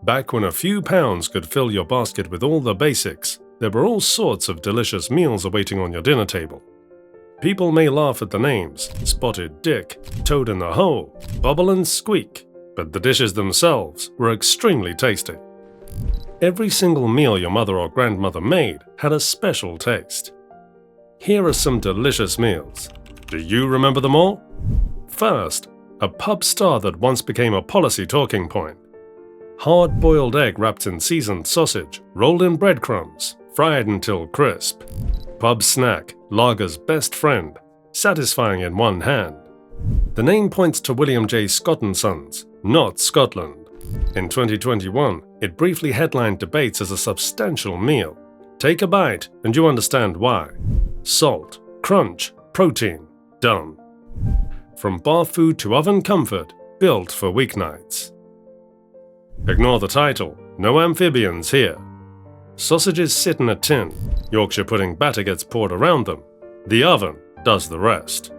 Back when a few pounds could fill your basket with all the basics, there were all sorts of delicious meals awaiting on your dinner table. People may laugh at the names, Spotted Dick, Toad in the Hole, Bubble and Squeak, but the dishes themselves were extremely tasty. Every single meal your mother or grandmother made had a special taste. Here are some delicious meals. Do you remember them all? First, a pub star that once became a policy talking point. Hard-boiled egg wrapped in seasoned sausage, rolled in breadcrumbs, fried until crisp. Pub snack, lager's best friend, satisfying in one hand. The name points to William J. Scott & Sons, not Scotland. In 2021, it briefly headlined debates as a substantial meal. Take a bite and you understand why. Salt, crunch, protein, done. From bar food to oven comfort, built for weeknights. Ignore the title, no amphibians here. Sausages sit in a tin, Yorkshire pudding batter gets poured around them. The oven does the rest.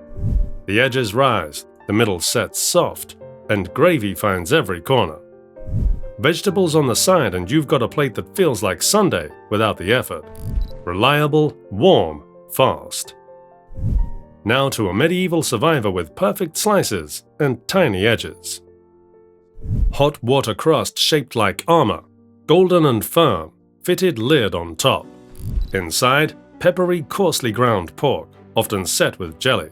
The edges rise, the middle sets soft, and gravy finds every corner. Vegetables on the side and you've got a plate that feels like Sunday without the effort. Reliable, warm, fast. Now to a medieval survivor with perfect slices and tiny edges. Hot water crust shaped like armor, golden and firm, fitted lid on top. Inside, peppery, coarsely ground pork, often set with jelly.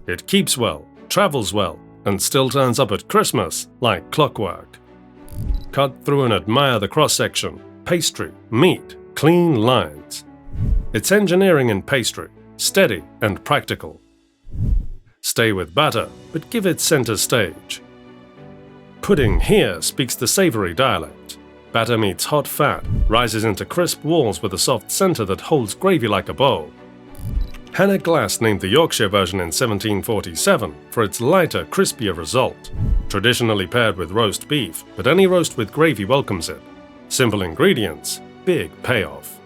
It keeps well, travels well, and still turns up at Christmas like clockwork. Cut through and admire the cross-section, pastry, meat, clean lines. It's engineering in pastry, steady and practical. Stay with batter, but give it center stage. Pudding here speaks the savory dialect. Batter meets hot fat, rises into crisp walls with a soft center that holds gravy like a bowl. Hannah Glass named the Yorkshire version in 1747 for its lighter, crispier result. Traditionally paired with roast beef, but any roast with gravy welcomes it. Simple ingredients, big payoff.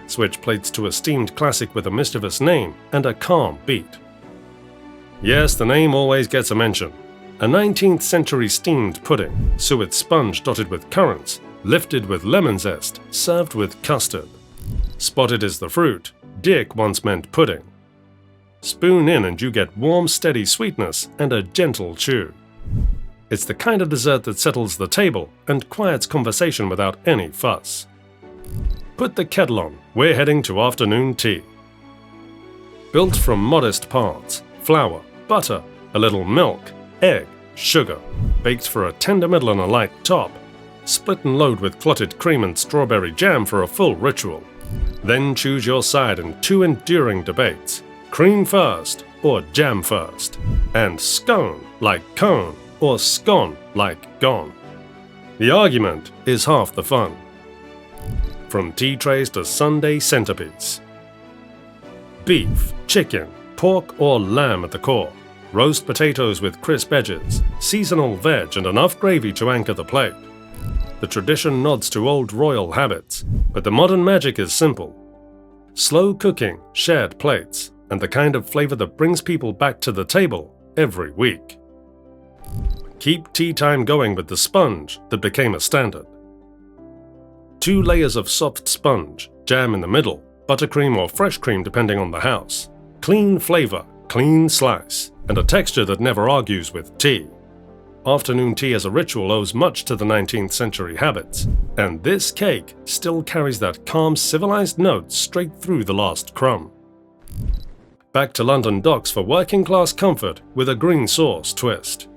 Switch plates to a steamed classic with a mischievous name and a calm beat. Yes, the name always gets a mention. A 19th century steamed pudding, suet sponge dotted with currants, lifted with lemon zest, served with custard. Spotted is the fruit, Dick once meant pudding. Spoon in and you get warm, steady sweetness and a gentle chew. It's the kind of dessert that settles the table and quiets conversation without any fuss. Put the kettle on, we're heading to afternoon tea. Built from modest parts, flour, butter, a little milk, egg, sugar, baked for a tender middle and a light top, split and load with clotted cream and strawberry jam for a full ritual. Then choose your side in two enduring debates, cream first or jam first, and scone like cone or scone like gone. The argument is half the fun. From tea trays to Sunday centerpiece. Beef, chicken, pork or lamb at the core. Roast potatoes with crisp edges, seasonal veg and enough gravy to anchor the plate. The tradition nods to old royal habits, but the modern magic is simple. Slow cooking, shared plates, and the kind of flavor that brings people back to the table every week. Keep tea time going with the sponge that became a standard. 2 layers of soft sponge, jam in the middle, buttercream or fresh cream depending on the house. Clean flavor, clean slice, and a texture that never argues with tea. Afternoon tea as a ritual owes much to the 19th century habits, and this cake still carries that calm, civilized note straight through the last crumb. Back to London docks for working-class comfort with a green sauce twist.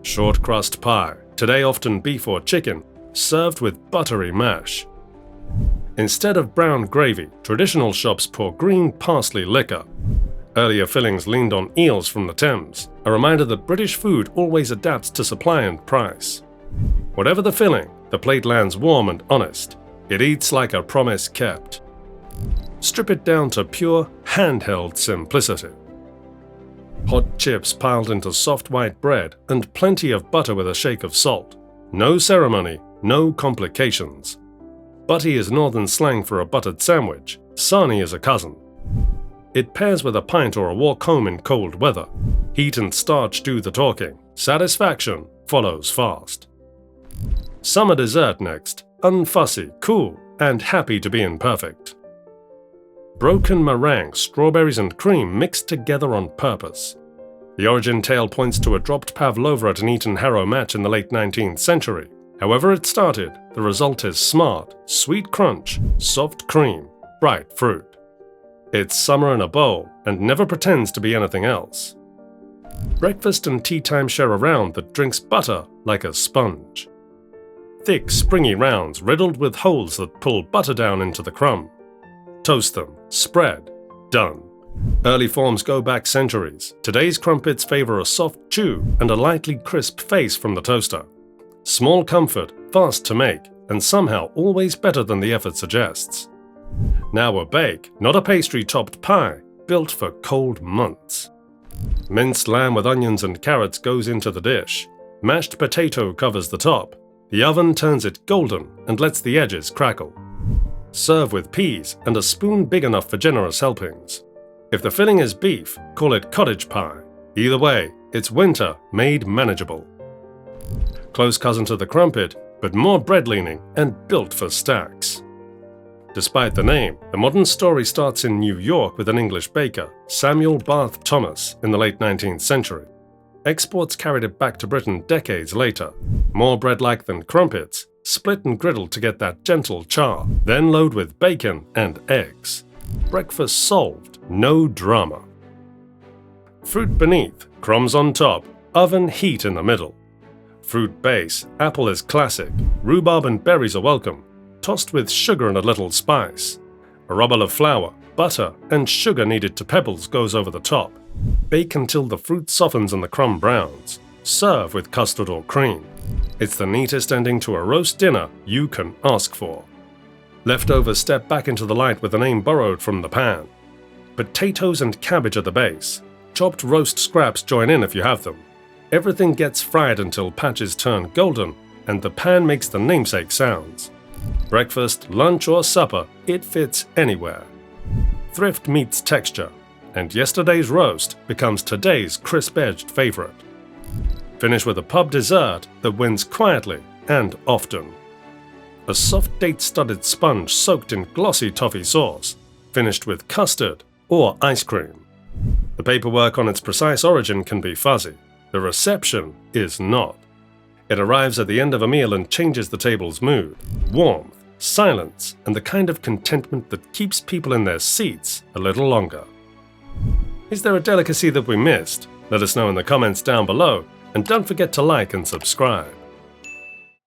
Short crust pie, today often beef or chicken, served with buttery mash. Instead of brown gravy, traditional shops pour green parsley liquor. Earlier fillings leaned on eels from the Thames, a reminder that British food always adapts to supply and price. Whatever the filling, the plate lands warm and honest. It eats like a promise kept. Strip it down to pure, handheld simplicity. Hot chips piled into soft white bread and plenty of butter with a shake of salt. No ceremony, no complications. Butty is northern slang for a buttered sandwich. Sarnie is a cousin. It pairs with a pint or a walk home in cold weather. Heat and starch do the talking. Satisfaction follows fast. Summer dessert next, unfussy, cool, and happy to be imperfect. Broken meringue, strawberries and cream mixed together on purpose. The origin tale points to a dropped pavlova at an Eton-Harrow match in the late 19th century. However it started, the result is smart, sweet crunch, soft cream, bright fruit. It's summer in a bowl and never pretends to be anything else. Breakfast and tea time share a round that drinks butter like a sponge. Thick, springy rounds riddled with holes that pull butter down into the crumb. Toast them, spread, done. Early forms go back centuries. Today's crumpets favor a soft chew and a lightly crisp face from the toaster. Small comfort, fast to make, and somehow always better than the effort suggests. Now a bake, not a pastry-topped pie, built for cold months. Minced lamb with onions and carrots goes into the dish. Mashed potato covers the top. The oven turns it golden and lets the edges crackle. Serve with peas and a spoon big enough for generous helpings. If the filling is beef, call it cottage pie. Either way, it's winter made manageable. Close cousin to the crumpet, but more bread-leaning and built for stacks. Despite the name, the modern story starts in New York with an English baker, Samuel Barth Thomas, in the late 19th century. Exports carried it back to Britain decades later. More bread-like than crumpets, split and griddled to get that gentle char, then load with bacon and eggs. Breakfast solved, no drama. Fruit beneath, crumbs on top, oven heat in the middle. Fruit base, apple is classic, rhubarb and berries are welcome, tossed with sugar and a little spice. A rubble of flour, butter, and sugar kneaded to pebbles goes over the top. Bake until the fruit softens and the crumb browns. Serve with custard or cream. It's the neatest ending to a roast dinner you can ask for. Leftovers step back into the light with the name borrowed from the pan. Potatoes and cabbage at the base. Chopped roast scraps join in if you have them. Everything gets fried until patches turn golden, and the pan makes the namesake sounds. Breakfast, lunch, or supper, it fits anywhere. Thrift meets texture, and yesterday's roast becomes today's crisp-edged favorite. Finish with a pub dessert that wins quietly and often. A soft date-studded sponge soaked in glossy toffee sauce, finished with custard or ice cream. The paperwork on its precise origin can be fuzzy. The reception is not. It arrives at the end of a meal and changes the table's mood. Warmth, silence, and the kind of contentment that keeps people in their seats a little longer. Is there a delicacy that we missed? Let us know in the comments down below, and don't forget to like and subscribe.